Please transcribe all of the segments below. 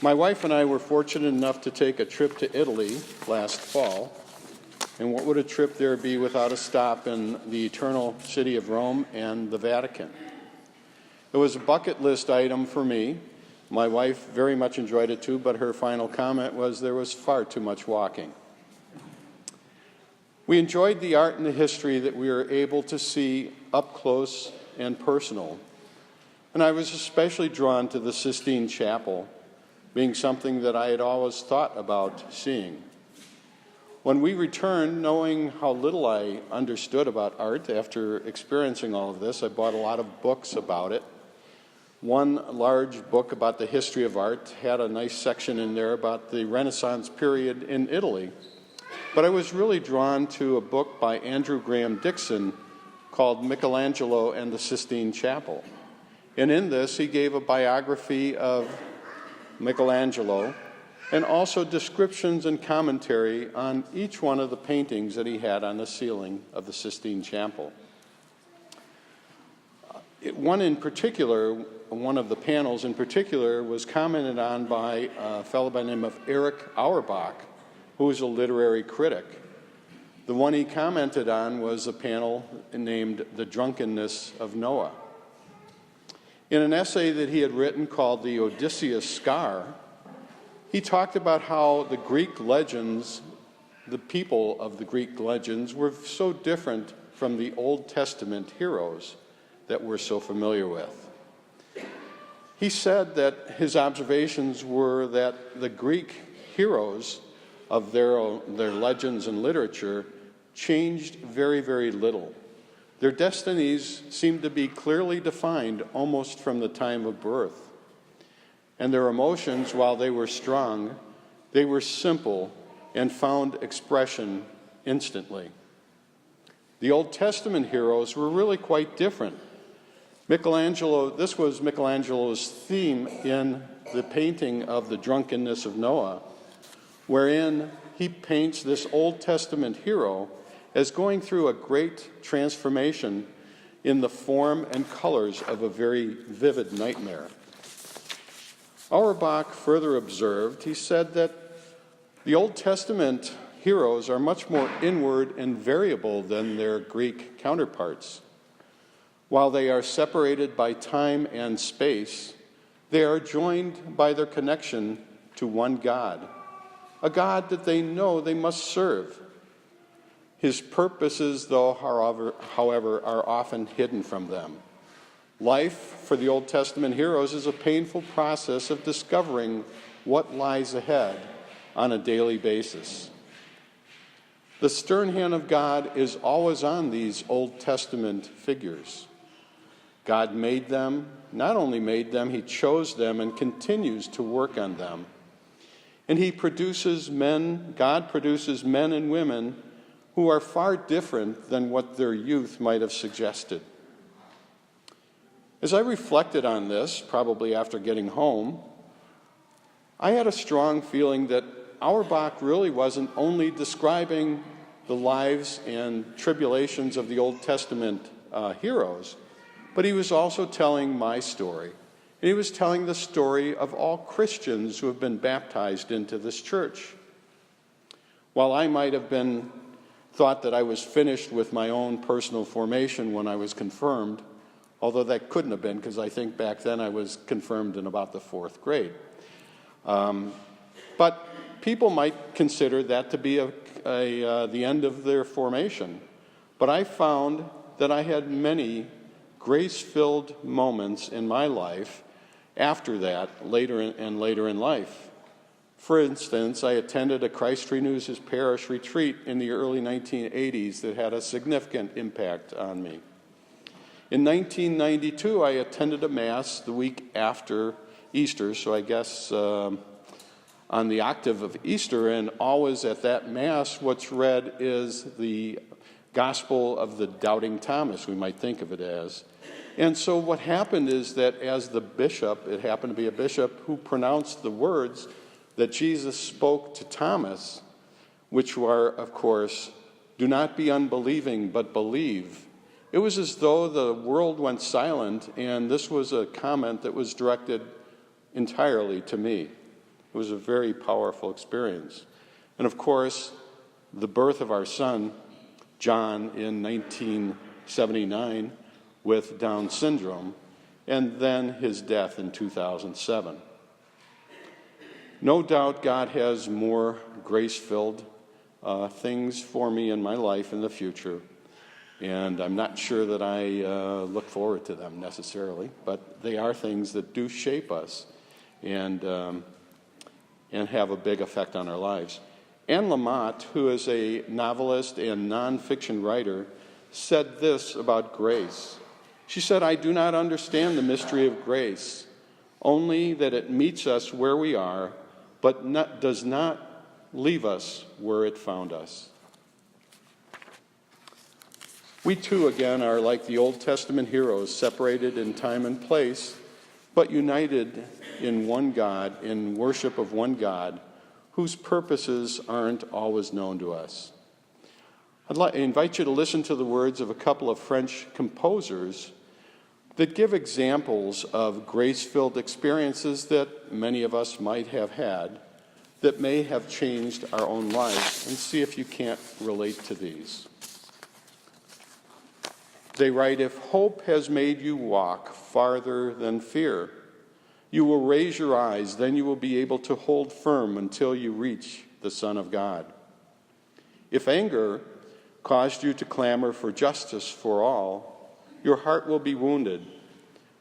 My wife and I were fortunate enough to take a trip to Italy last fall. And what would a trip there be without a stop in the eternal city of Rome and the Vatican? It was a bucket list item for me. My wife very much enjoyed it too, but her final comment was there was far too much walking. We enjoyed the art and the history that we were able to see up close and personal. And I was especially drawn to the Sistine Chapel, being something that I had always thought about seeing. When we returned, knowing how little I understood about art after experiencing all of this, I bought a lot of books about it. One large book about the history of art had a nice section in there about the Renaissance period in Italy. But I was really drawn to a book by Andrew Graham Dixon called Michelangelo and the Sistine Chapel. And in this, he gave a biography of Michelangelo and also descriptions and commentary on each one of the paintings that he had on the ceiling of the Sistine Chapel. One of the panels in particular was commented on by a fellow by the name of Eric Auerbach, who is a literary critic. The one he commented on was a panel named The Drunkenness of Noah. In an essay that he had written called The Odysseus Scar, he talked about how the Greek legends, the people of the Greek legends, were so different from the Old Testament heroes that we're so familiar with. He said that his observations were that the Greek heroes of their legends and literature changed very, very little. Their destinies seemed to be clearly defined almost from the time of birth. And their emotions, while they were strong, they were simple and found expression instantly. The Old Testament heroes were really quite different. This was Michelangelo's theme in the painting of The Drunkenness of Noah, wherein he paints this Old Testament hero as going through a great transformation in the form and colors of a very vivid nightmare. Auerbach further observed, he said that the Old Testament heroes are much more inward and variable than their Greek counterparts. While they are separated by time and space, they are joined by their connection to one God, a God that they know they must serve. His purposes, though, however, are often hidden from them. Life for the Old Testament heroes is a painful process of discovering what lies ahead on a daily basis. The stern hand of God is always on these Old Testament figures. God made them, not only made them, he chose them and continues to work on them. And God produces men and women who are far different than what their youth might have suggested. As I reflected on this, probably after getting home, I had a strong feeling that Auerbach really wasn't only describing the lives and tribulations of the Old Testament heroes, but he was also telling my story. And he was telling the story of all Christians who have been baptized into this church. While I might have thought that I was finished with my own personal formation when I was confirmed, although that couldn't have been because I think back then I was confirmed in about the 4th grade. But people might consider that to be the end of their formation. But I found that I had many grace-filled moments in my life after that, later in life. For instance, I attended a Christ Renews His Parish retreat in the early 1980s that had a significant impact on me. In 1992, I attended a Mass the week after Easter, so I guess on the octave of Easter, and always at that Mass, what's read is the Gospel of the Doubting Thomas, we might think of it as. And so what happened is that as the bishop, it happened to be a bishop who pronounced the words that Jesus spoke to Thomas, which were, of course, "Do not be unbelieving, but believe." It was as though the world went silent, and this was a comment that was directed entirely to me. It was a very powerful experience. And of course, the birth of our son, John, in 1979 with Down syndrome, and then his death in 2007. No doubt God has more grace-filled things for me in my life in the future, and I'm not sure that I look forward to them necessarily, but they are things that do shape us and have a big effect on our lives. Anne Lamott, who is a novelist and nonfiction writer, said this about grace. She said, "I do not understand the mystery of grace, only that it meets us where we are, but does not leave us where it found us." We too, again, are like the Old Testament heroes, separated in time and place, but united in one God, in worship of one God, whose purposes aren't always known to us. I invite you to listen to the words of a couple of French composers that give examples of grace-filled experiences that many of us might have had that may have changed our own lives, and see if you can't relate to these. They write, "If hope has made you walk farther than fear, you will raise your eyes, then you will be able to hold firm until you reach the Son of God. If anger caused you to clamor for justice for all, your heart will be wounded.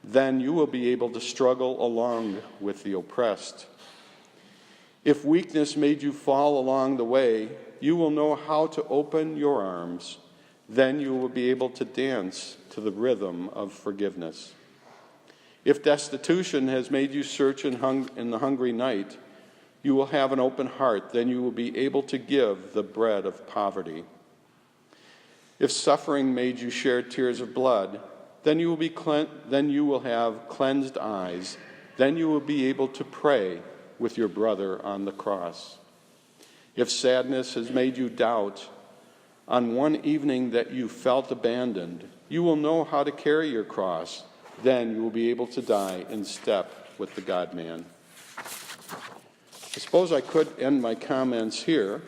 Then you will be able to struggle along with the oppressed. If weakness made you fall along the way, you will know how to open your arms. Then you will be able to dance to the rhythm of forgiveness. If destitution has made you search in the hungry night, you will have an open heart. Then you will be able to give the bread of poverty. If suffering made you share tears of blood, then you will have cleansed eyes. Then you will be able to pray with your brother on the cross. If sadness has made you doubt, on one evening that you felt abandoned, you will know how to carry your cross. Then you will be able to die in step with the God-man." I suppose I could end my comments here,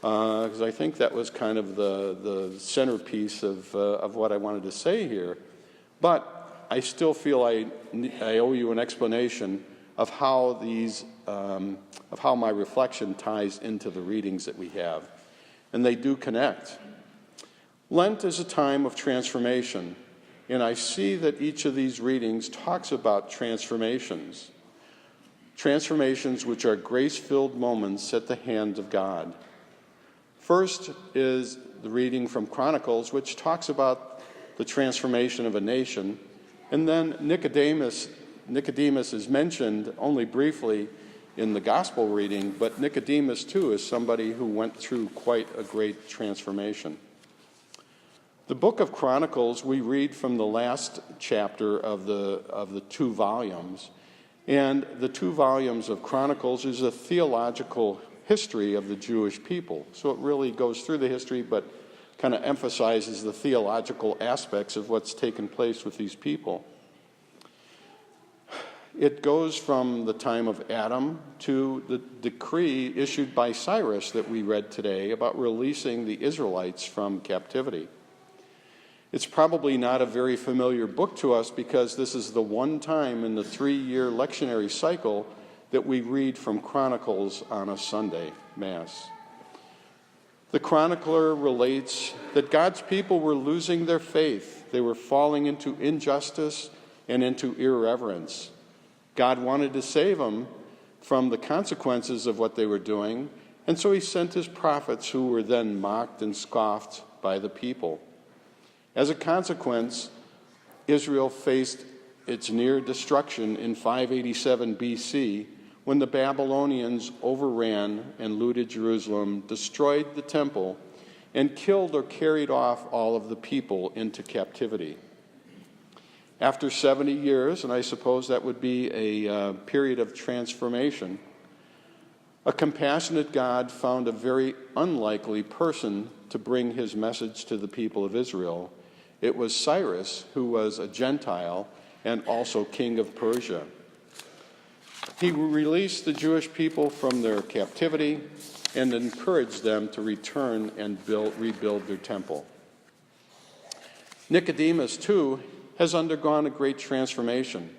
because I think that was kind of the centerpiece of what I wanted to say here. But I still feel I owe you an explanation of how my reflection ties into the readings that we have. And they do connect. Lent is a time of transformation, and I see that each of these readings talks about transformations which are grace-filled moments at the hand of God. First is the reading from Chronicles, which talks about the transformation of a nation, and then Nicodemus is mentioned only briefly in the gospel reading, but Nicodemus too is somebody who went through quite a great transformation. The book of Chronicles, we read from the last chapter of the 2 volumes, and the 2 volumes of Chronicles is a theological history of the Jewish people. So it really goes through the history, but kind of emphasizes the theological aspects of what's taken place with these people. It goes from the time of Adam to the decree issued by Cyrus that we read today about releasing the Israelites from captivity. It's probably not a very familiar book to us because this is the one time in the 3-year lectionary cycle that we read from Chronicles on a Sunday Mass. The chronicler relates that God's people were losing their faith. They were falling into injustice and into irreverence. God wanted to save them from the consequences of what they were doing, and so he sent his prophets, who were then mocked and scoffed by the people. As a consequence, Israel faced its near destruction in 587 BC when the Babylonians overran and looted Jerusalem, destroyed the temple, and killed or carried off all of the people into captivity. After 70 years, and I suppose that would be a period of transformation, a compassionate God found a very unlikely person to bring his message to the people of Israel. It was Cyrus, who was a Gentile and also king of Persia. He released the Jewish people from their captivity and encouraged them to return and rebuild their temple. Nicodemus, too, has undergone a great transformation.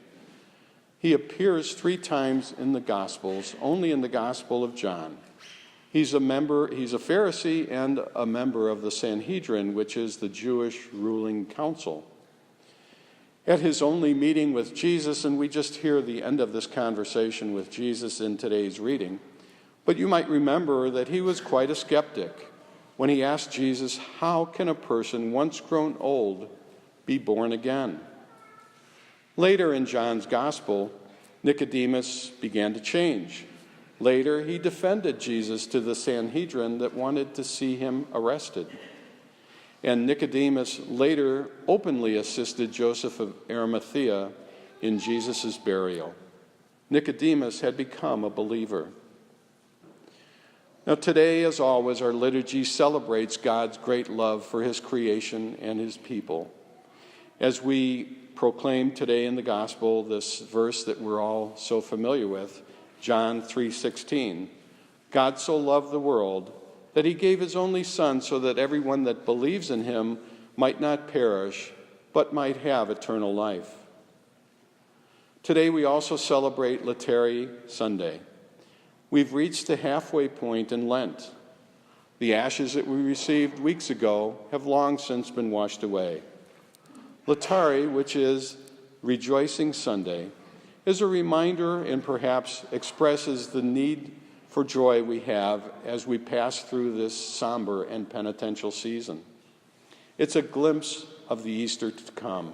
He appears 3 times in the Gospels, only in the Gospel of John. He's a Pharisee and a member of the Sanhedrin, which is the Jewish ruling council. At his only meeting with Jesus, and we just hear the end of this conversation with Jesus in today's reading, but you might remember that he was quite a skeptic when he asked Jesus, "How can a person once grown old be born again?" Later in John's Gospel, Nicodemus began to change. Later, he defended Jesus to the Sanhedrin that wanted to see him arrested. And Nicodemus later openly assisted Joseph of Arimathea in Jesus' burial. Nicodemus had become a believer. Now today, as always, our liturgy celebrates God's great love for his creation and his people. As we proclaim today in the gospel this verse that we're all so familiar with, John 3:16, God so loved the world that he gave his only Son so that everyone that believes in him might not perish, but might have eternal life. Today we also celebrate Laetare Sunday. We've reached the halfway point in Lent. The ashes that we received weeks ago have long since been washed away. Laetare, which is Rejoicing Sunday, is a reminder and perhaps expresses the need for joy we have as we pass through this somber and penitential season. It's a glimpse of the Easter to come.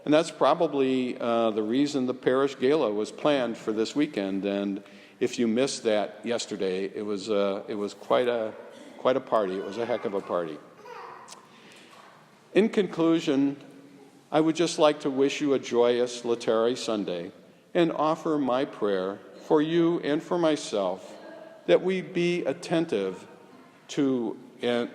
And that's probably the reason the parish gala was planned for this weekend. And if you missed that yesterday, it was quite a party. It was a heck of a party. In conclusion, I would just like to wish you a joyous Laetare Sunday and offer my prayer for you and for myself that we be attentive and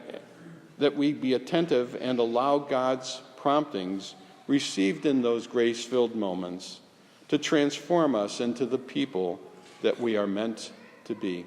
allow God's promptings received in those grace-filled moments to transform us into the people that we are meant to be.